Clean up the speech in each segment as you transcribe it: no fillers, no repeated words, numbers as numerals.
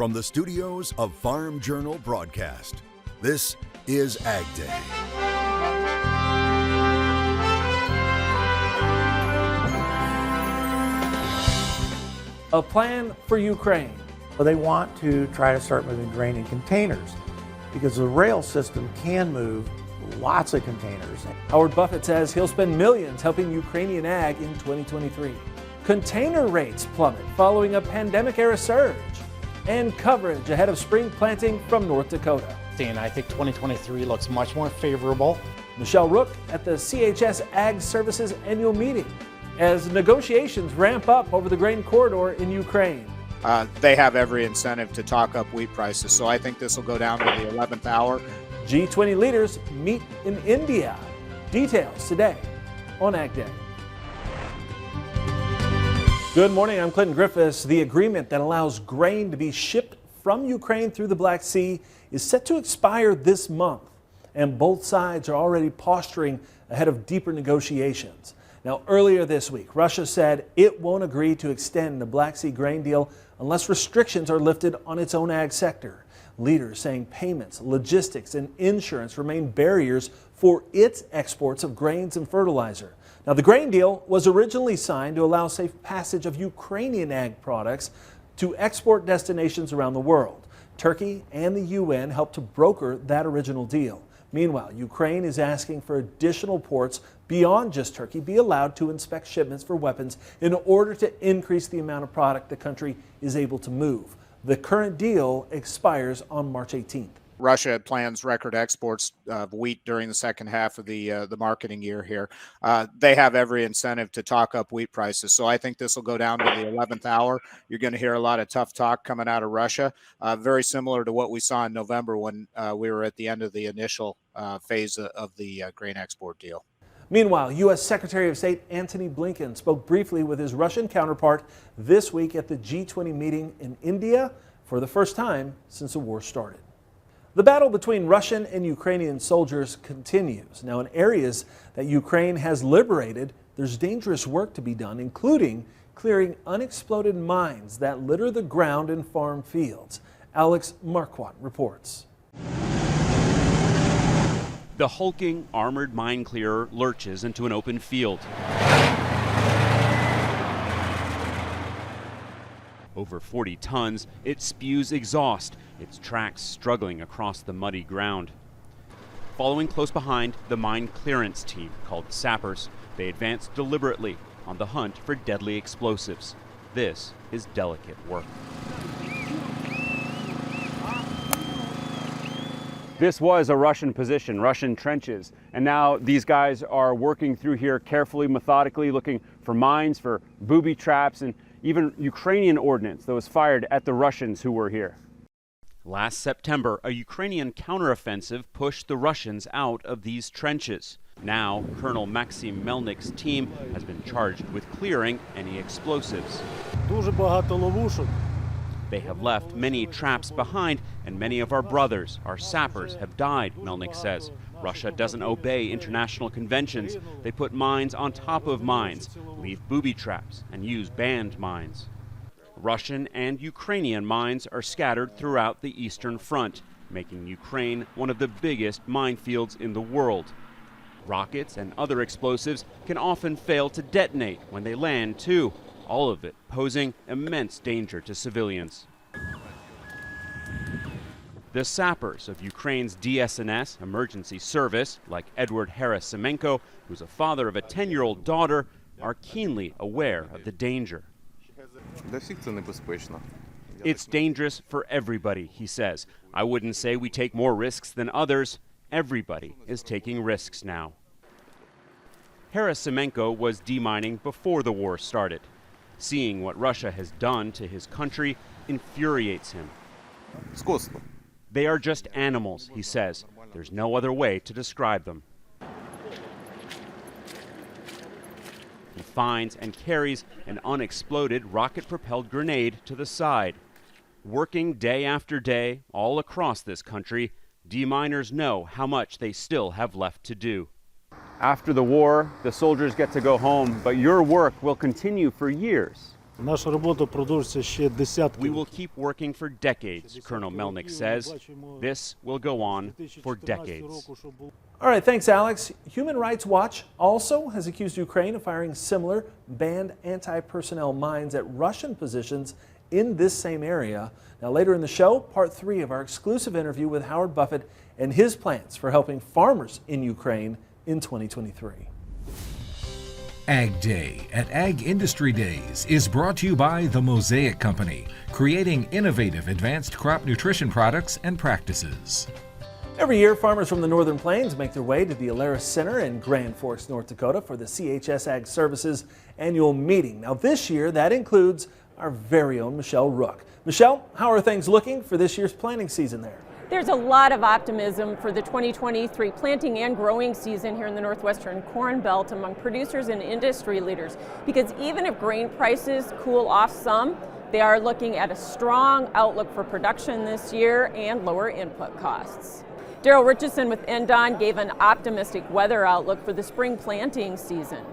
From the studios of Farm Journal Broadcast, this is AgDay. A plan for Ukraine. Well, they want to try to start moving grain in containers because the rail system can move lots of containers. Howard Buffett says he'll spend millions helping Ukrainian ag in 2023. Container rates plummet following a pandemic-era surge. And coverage ahead of spring planting from North Dakota. And I think 2023 looks much more favorable. Michelle Rook at the CHS Ag Services annual meeting as negotiations ramp up over the grain corridor in Ukraine. They have every incentive to talk up wheat prices, so I think this will go down to the 11th hour. G20 leaders meet in India. Details today on AgDay. Good morning, I'm Clinton Griffiths. The agreement that allows grain to be shipped from Ukraine through the Black Sea is set to expire this month, and both sides are already posturing ahead of deeper negotiations. Now, earlier this week, Russia said it won't agree to extend the Black Sea grain deal unless restrictions are lifted on its own ag sector. Leaders saying payments, logistics, and insurance remain barriers for its exports of grains and fertilizer. Now, the grain deal was originally signed to allow safe passage of Ukrainian ag products to export destinations around the world. Turkey and the UN helped to broker that original deal. Meanwhile, Ukraine is asking for additional ports beyond just Turkey be allowed to inspect shipments for weapons in order to increase the amount of product the country is able to move. The current deal expires on March 18th. Russia plans record exports of wheat during the second half of the marketing year here. They have every incentive to talk up wheat prices, so I think this will go down to the 11th hour. You're going to hear a lot of tough talk coming out of Russia, very similar to what we saw in November when we were at the end of the initial phase of the grain export deal. Meanwhile, U.S. Secretary of State Antony Blinken spoke briefly with his Russian counterpart this week at the G20 meeting in India for the first time since the war started. The battle between Russian and Ukrainian soldiers continues. Now, in areas that Ukraine has liberated, there's dangerous work to be done, including clearing unexploded mines that litter the ground in farm fields. Alex Marquardt reports. The hulking, armored mine clearer lurches into an open field. Over 40 tons, it spews exhaust, its tracks struggling across the muddy ground. Following close behind, the mine clearance team, called sappers, they advance deliberately on the hunt for deadly explosives. This is delicate work. This was a Russian position, Russian trenches, and now these guys are working through here carefully, methodically, looking for mines, for booby traps, and even Ukrainian ordnance that was fired at the Russians who were here. Last September, a Ukrainian counteroffensive pushed the Russians out of these trenches. Now, Colonel Maxim Melnik's team has been charged with clearing any explosives. They have left many traps behind, and many of our brothers, our sappers, have died, Melnik says. Russia doesn't obey international conventions. They put mines on top of mines, leave booby traps, and use banned mines. Russian and Ukrainian mines are scattered throughout the Eastern Front, making Ukraine one of the biggest minefields in the world. Rockets and other explosives can often fail to detonate when they land, too, all of it posing immense danger to civilians. The sappers of Ukraine's DSNS emergency service, like Edward Harasimenko, who's a father of a 10-year-old daughter, are keenly aware of the danger. It's dangerous for everybody, he says. I wouldn't say we take more risks than others. Everybody is taking risks now. Harasimenko was demining before the war started. Seeing what Russia has done to his country infuriates him. They are just animals, he says. There's no other way to describe them. He finds and carries an unexploded rocket-propelled grenade to the side. Working day after day all across this country, deminers know how much they still have left to do. After the war, the soldiers get to go home, but your work will continue for years. We will keep working for decades, Colonel Melnick says. This will go on for decades. All right, thanks, Alex. Human Rights Watch also has accused Ukraine of firing similar banned anti-personnel mines at Russian positions in this same area. Now, later in the show, part 3 of our exclusive interview with Howard Buffett and his plans for helping farmers in Ukraine in 2023. Ag Day at Ag Industry Days is brought to you by the Mosaic Company, creating innovative advanced crop nutrition products and practices. Every year, farmers from the Northern Plains make their way to the Alaris Center in Grand Forks, North Dakota for the CHS Ag Services annual meeting. Now, this year, that includes our very own Michelle Rook. Michelle, how are things looking for this year's planting season there? There's a lot of optimism for the 2023 planting and growing season here in the Northwestern Corn Belt among producers and industry leaders, because even if grain prices cool off some, they are looking at a strong outlook for production this year and lower input costs. Daryl Richardson with NDON gave an optimistic weather outlook for the spring planting season.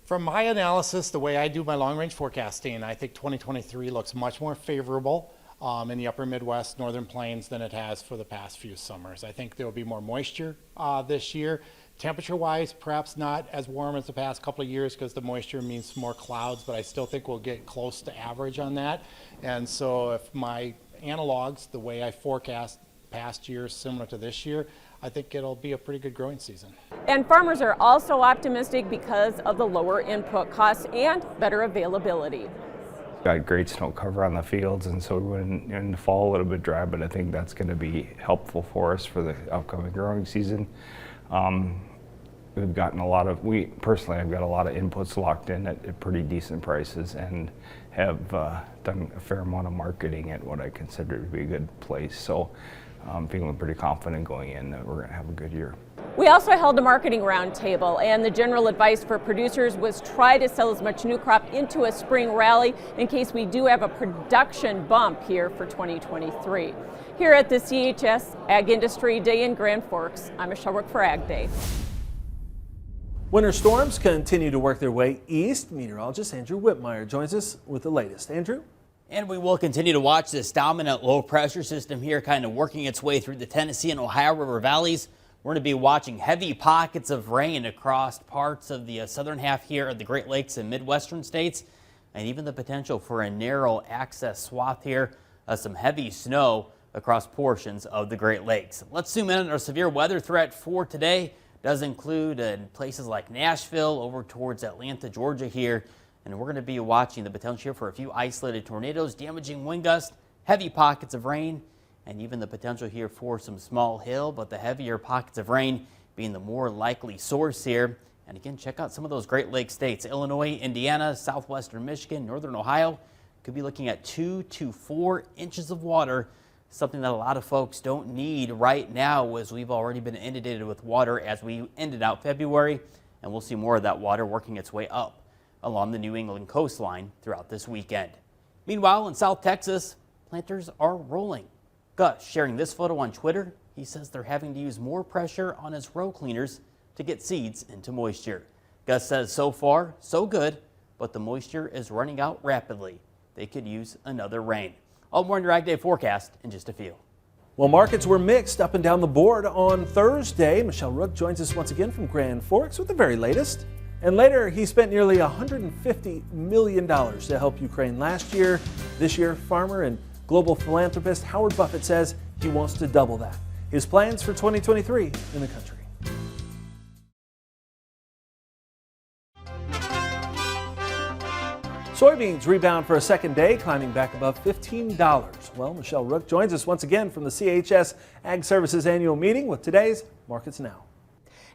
From my analysis, the way I do my long-range forecasting, I think 2023 looks much more favorable in the upper Midwest, Northern Plains than it has for the past few summers. I think there will be more moisture this year. Temperature-wise, perhaps not as warm as the past couple of years because the moisture means more clouds, but I still think we'll get close to average on that. And so if my analogs, the way I forecast past years similar to this year, I think it'll be a pretty good growing season. And farmers are also optimistic because of the lower input costs and better availability. Got great snow cover on the fields, and so we went in the fall a little bit dry, but I think that's going to be helpful for us for the upcoming growing season. We've gotten a lot of, I've got a lot of inputs locked in at pretty decent prices and have done a fair amount of marketing at what I consider to be a good place. So I'm feeling pretty confident going in that we're going to have a good year. We also held a marketing roundtable, and the general advice for producers was try to sell as much new crop into a spring rally in case we do have a production bump here for 2023. Here at the CHS Ag Industry Day in Grand Forks, I'm Michelle Rook for Ag Day. Winter storms continue to work their way east. Meteorologist Andrew Whitmire joins us with the latest. Andrew? And we will continue to watch this dominant low pressure system here kind of working its way through the Tennessee and Ohio River valleys. We're going to be watching heavy pockets of rain across parts of the southern half here of the Great Lakes and Midwestern states, and even the potential for a narrow access swath here, some heavy snow across portions of the Great Lakes. Let's zoom in on our severe weather threat for today. Does include in places like Nashville over towards Atlanta, Georgia here. And we're going to be watching the potential here for a few isolated tornadoes, damaging wind gusts, heavy pockets of rain, and even the potential here for some small hail, but the heavier pockets of rain being the more likely source here. And again, check out some of those Great Lakes states. Illinois, Indiana, southwestern Michigan, northern Ohio could be looking at 2 to 4 inches of water, something that a lot of folks don't need right now as we've already been inundated with water as we ended out February, and we'll see more of that water working its way up along the New England coastline throughout this weekend. Meanwhile, in South Texas, planters are rolling. Gus sharing this photo on Twitter. He says they're having to use more pressure on his row cleaners to get seeds into moisture. Gus says so far, so good, but the moisture is running out rapidly. They could use another rain. I'll warn your Ag Day forecast in just a few. Well, markets were mixed up and down the board on Thursday. Michelle Rook joins us once again from Grand Forks with the very latest. And later, he spent nearly $150 million to help Ukraine last year. This year, farmer and global philanthropist Howard Buffett says he wants to double that. His plans for 2023 in the country. Soybeans rebound for a second day, climbing back above $15. Well, Michelle Rook joins us once again from the CHS Ag Services annual meeting with today's Markets Now.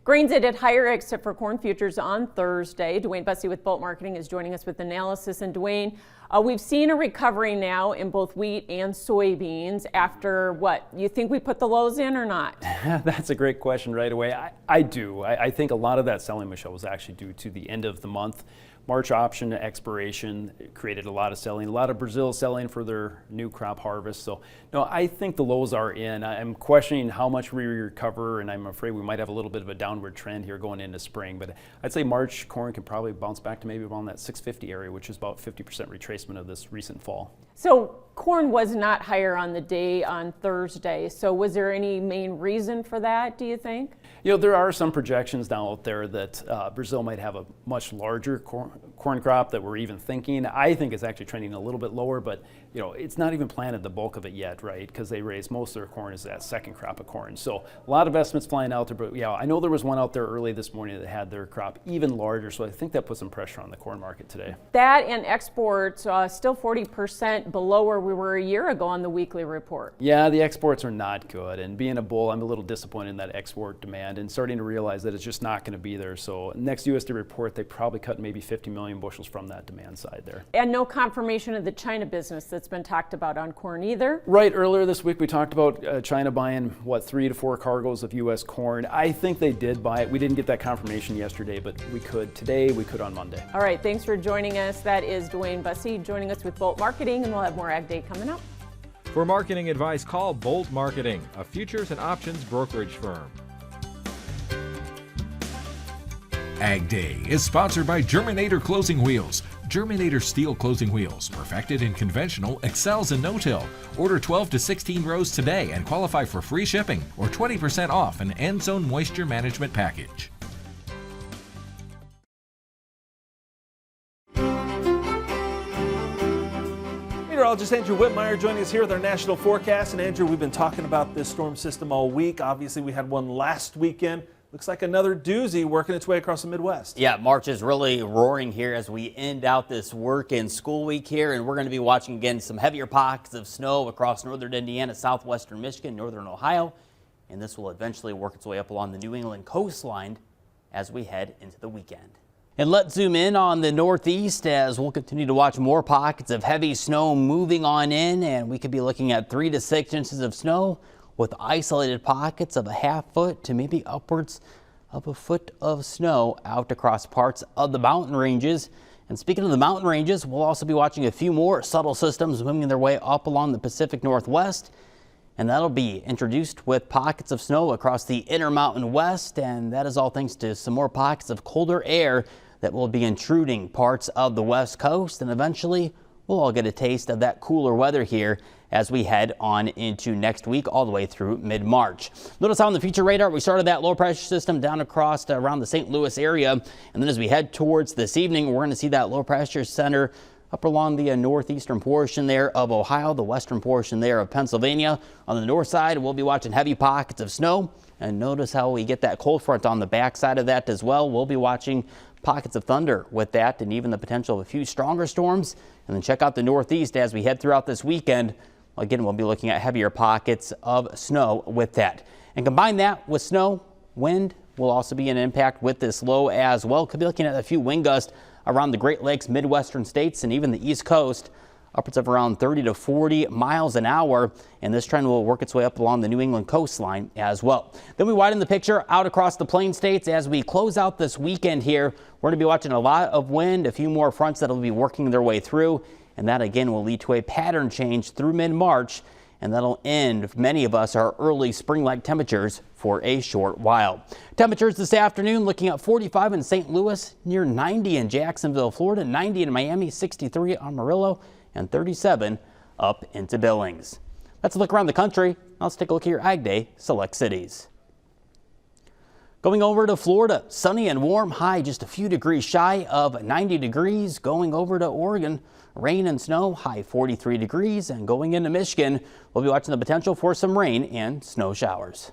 Grains ended higher except for corn futures on Thursday. Dwayne Bussey with Bolt Marketing is joining us with analysis. And Dwayne, we've seen a recovery now in both wheat and soybeans after what? You think we put the lows in or not? That's a great question right away. I do. I think a lot of that selling, Michelle, was actually due to the end of the month March option expiration created a lot of selling, a lot of Brazil selling for their new crop harvest. So, no, I think the lows are in. I'm questioning how much we recover, and I'm afraid we might have a little bit of a downward trend here going into spring. But I'd say March corn can probably bounce back to maybe around that 650 area, which is about 50% retracement of this recent fall. So corn was not higher on the day on Thursday. So was there any main reason for that, do you think? You know, there are some projections now out there that Brazil might have a much larger corn crop that we're even thinking. I think it's actually trending a little bit lower, but you know, it's not even planted the bulk of it yet, right? Because they raised most of their corn as that second crop of corn. So a lot of estimates flying out there, but yeah, I know there was one out there early this morning that had their crop even larger. So I think that put some pressure on the corn market today. That and exports still 40% below where we were a year ago on the weekly report. Yeah, the exports are not good. And being a bull, I'm a little disappointed in that export demand and starting to realize that it's just not going to be there. So next USDA report, they probably cut maybe 50 million bushels from that demand side there. And no confirmation of the China business that's been talked about on corn either. Right, earlier this week we talked about China buying, 3 to 4 cargoes of U.S. corn. I think they did buy it. We didn't get that confirmation yesterday, but we could today, we could on Monday. All right, thanks for joining us. That is Dwayne Bussey joining us with Bolt Marketing, and we'll have more AgDay coming up. For marketing advice, call Bolt Marketing, a futures and options brokerage firm. AgDay is sponsored by Germinator Closing Wheels. Germinator steel closing wheels, perfected in conventional, excels in no-till. Order 12 to 16 rows today and qualify for free shipping or 20% off an end zone moisture management package. Meteorologist Andrew Whitmire joining us here with our national forecast. And Andrew, we've been talking about this storm system all week. Obviously, we had one last weekend. Looks like another doozy working its way across the Midwest. Yeah, March is really roaring here as we end out this work and school week here, and we're going to be watching again some heavier pockets of snow across northern Indiana, southwestern Michigan, northern Ohio, and this will eventually work its way up along the New England coastline as we head into the weekend. And let's zoom in on the northeast as we'll continue to watch more pockets of heavy snow moving on in, and we could be looking at 3 to 6 inches of snow with isolated pockets of a half foot to maybe upwards of a foot of snow out across parts of the mountain ranges. And speaking of the mountain ranges, we'll also be watching a few more subtle systems moving their way up along the Pacific Northwest. And that'll be introduced with pockets of snow across the Intermountain West. And that is all thanks to some more pockets of colder air that will be intruding parts of the West Coast. And eventually we'll all get a taste of that cooler weather here as we head on into next week all the way through mid-March. Notice how on the future radar we started that low pressure system down across around the St. Louis area, and then as we head towards this evening, we're going to see that low pressure center up along the northeastern portion there of Ohio, the western portion there of Pennsylvania. On the north side, we'll be watching heavy pockets of snow, and notice how we get that cold front on the back side of that as well. We'll be watching pockets of thunder with that and even the potential of a few stronger storms. And then check out the northeast as we head throughout this weekend. Again, we'll be looking at heavier pockets of snow with that. And combine that with snow, wind will also be an impact with this low as well. Could be looking at a few wind gusts around the Great Lakes, Midwestern states, and even the East Coast, upwards of around 30 to 40 miles an hour. And this trend will work its way up along the New England coastline as well. Then we widen the picture out across the Plain States as we close out this weekend here. We're going to be watching a lot of wind, a few more fronts that will be working their way through. And that again will lead to a pattern change through mid-March, and that'll end many of us our early spring-like temperatures for a short while. Temperatures this afternoon looking at 45 in St. Louis, near 90 in Jacksonville, Florida, 90 in Miami, 63 on Amarillo, and 37 up into Billings. Let's look around the country. Let's take a look at your AgDay select cities. Going over to Florida, sunny and warm, high just a few degrees shy of 90 degrees. Going over to Oregon, rain and snow, high 43 degrees. And going into Michigan, we'll be watching the potential for some rain and snow showers.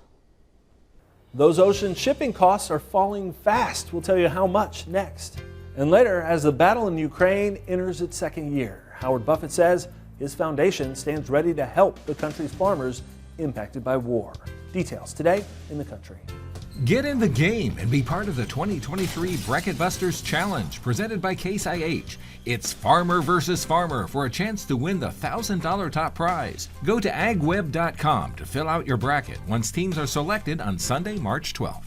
Those ocean shipping costs are falling fast. We'll tell you how much next. And later, as the battle in Ukraine enters its second year, Howard Buffett says his foundation stands ready to help the country's farmers impacted by war. Details today in the country. Get in the game and be part of the 2023 Bracket Busters Challenge presented by Case IH. It's farmer versus farmer for a chance to win the $1,000 top prize. Go to agweb.com to fill out your bracket once teams are selected on Sunday, March 12th.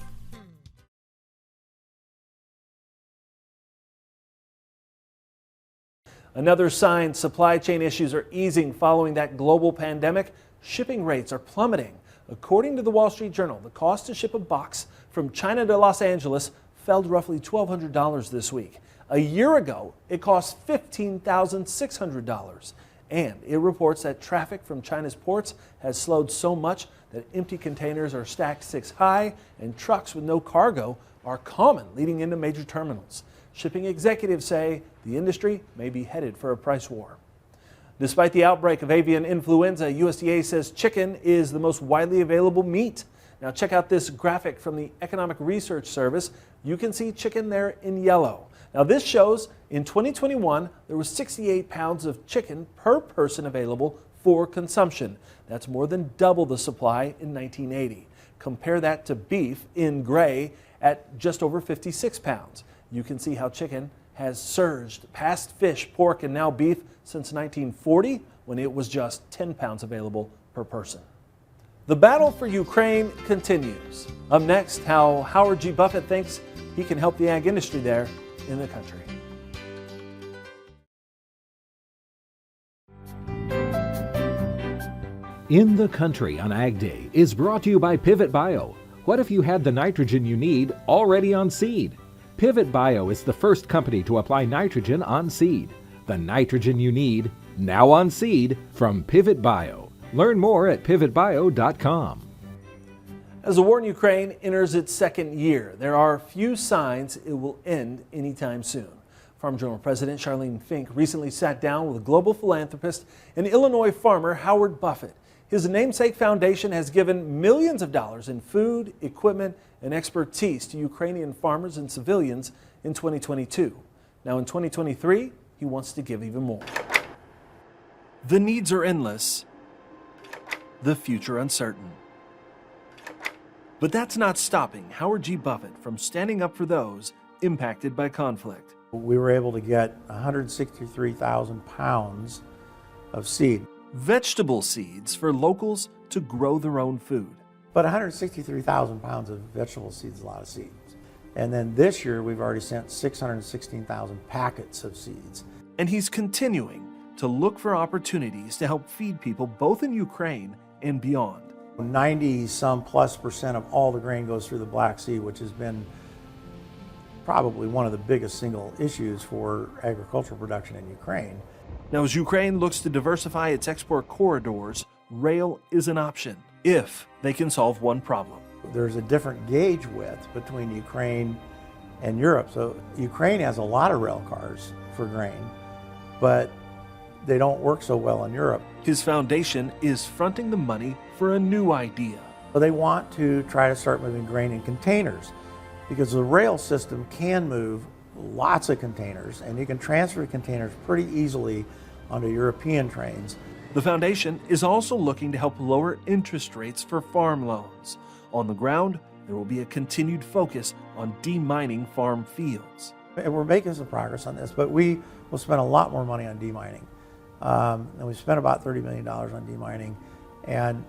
Another sign supply chain issues are easing following that global pandemic. Shipping rates are plummeting. According to the Wall Street Journal, the cost to ship a box from China to Los Angeles fell to roughly $1,200 this week. A year ago, it cost $15,600. And it reports that traffic from China's ports has slowed so much that empty containers are stacked 6 high and trucks with no cargo are common leading into major terminals. Shipping executives say the industry may be headed for a price war. Despite the outbreak of avian influenza, USDA says chicken is the most widely available meat. Now check out this graphic from the Economic Research Service. You can see chicken there in yellow. Now this shows in 2021 there was 68 pounds of chicken per person available for consumption. That's more than double the supply in 1980. Compare that to beef in gray at just over 56 pounds. You can see how chicken has surged past fish, pork, and now beef since 1940, when it was just 10 pounds available per person. The battle for Ukraine continues. Up next, how Howard G. Buffett thinks he can help the ag industry there in the country. In the Country on Ag Day is brought to you by Pivot Bio. What if you had the nitrogen you need already on seed? Pivot Bio is the first company to apply nitrogen on seed. The nitrogen you need, now on seed, from Pivot Bio. Learn more at pivotbio.com. As the war in Ukraine enters its second year, there are few signs it will end anytime soon. Farm Journal President Charlene Fink recently sat down with global philanthropist and Illinois farmer Howard Buffett. His namesake foundation has given millions of dollars in food, equipment, and expertise to Ukrainian farmers and civilians in 2022. Now in 2023, he wants to give even more. The needs are endless, the future uncertain. But that's not stopping Howard G. Buffett from standing up for those impacted by conflict. We were able to get 163,000 pounds of seed. Vegetable seeds for locals to grow their own food. But 163,000 pounds of vegetable seeds is a lot of seeds. And then this year we've already sent 616,000 packets of seeds. And he's continuing to look for opportunities to help feed people both in Ukraine and beyond. 90-some+% of all the grain goes through the Black Sea, which has been probably one of the biggest single issues for agricultural production in Ukraine. Now, as Ukraine looks to diversify its export corridors, rail is an option if they can solve one problem. There's a different gauge width between Ukraine and Europe. So Ukraine has a lot of rail cars for grain, but they don't work so well in Europe. His foundation is fronting the money for a new idea. So they want to try to start moving grain in containers because the rail system can move lots of containers and you can transfer containers pretty easily onto European trains. The foundation is also looking to help lower interest rates for farm loans. On the ground, there will be a continued focus on demining farm fields. And we're making some progress on this, but we will spend a lot more money on demining. And we spent about $30 million on demining, and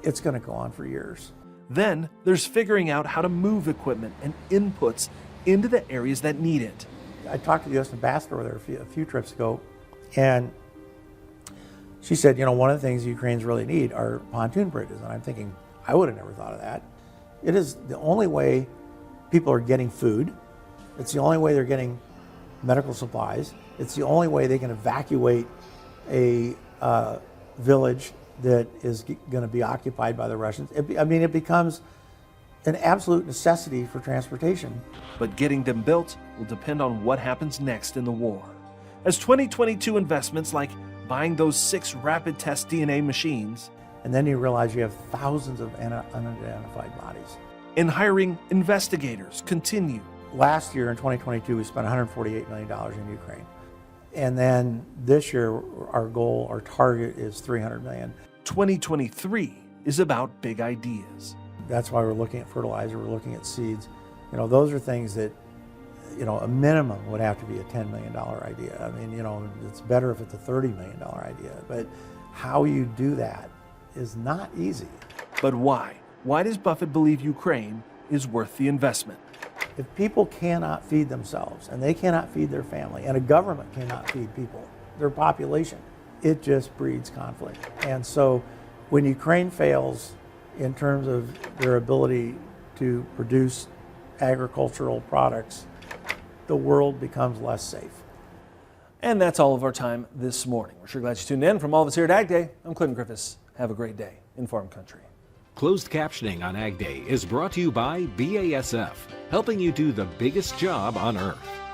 it's going to go on for years. Then there's figuring out how to move equipment and inputs into the areas that need it. I talked to the U.S. ambassador there a few trips ago, and she said, you know, one of the things the Ukrainians really need are pontoon bridges. And I'm thinking, I would have never thought of that. It is the only way people are getting food. It's the only way they're getting medical supplies. It's the only way they can evacuate a village that is going to be occupied by the Russians. It becomes an absolute necessity for transportation. But getting them built will depend on what happens next in the war. As 2022 investments like buying those 6 rapid test DNA machines, and then you realize you have thousands of unidentified bodies, and hiring investigators continue. Last year in 2022, we spent $148 million in Ukraine. And then this year, our target is $300 million. 2023 is about big ideas. That's why we're looking at fertilizer, we're looking at seeds. You know, those are things that, you know, a minimum would have to be a $10 million idea. I mean, you know, it's better if it's a $30 million idea, but how you do that is not easy. But why? Why does Buffett believe Ukraine is worth the investment? If people cannot feed themselves and they cannot feed their family and a government cannot feed people, their population, it just breeds conflict. And so when Ukraine fails in terms of their ability to produce agricultural products, the world becomes less safe. And that's all of our time this morning. We're sure glad you tuned in. From all of us here at AgDay, I'm Clinton Griffiths. Have a great day in Farm Country. Closed captioning on AgDay is brought to you by BASF, helping you do the biggest job on Earth.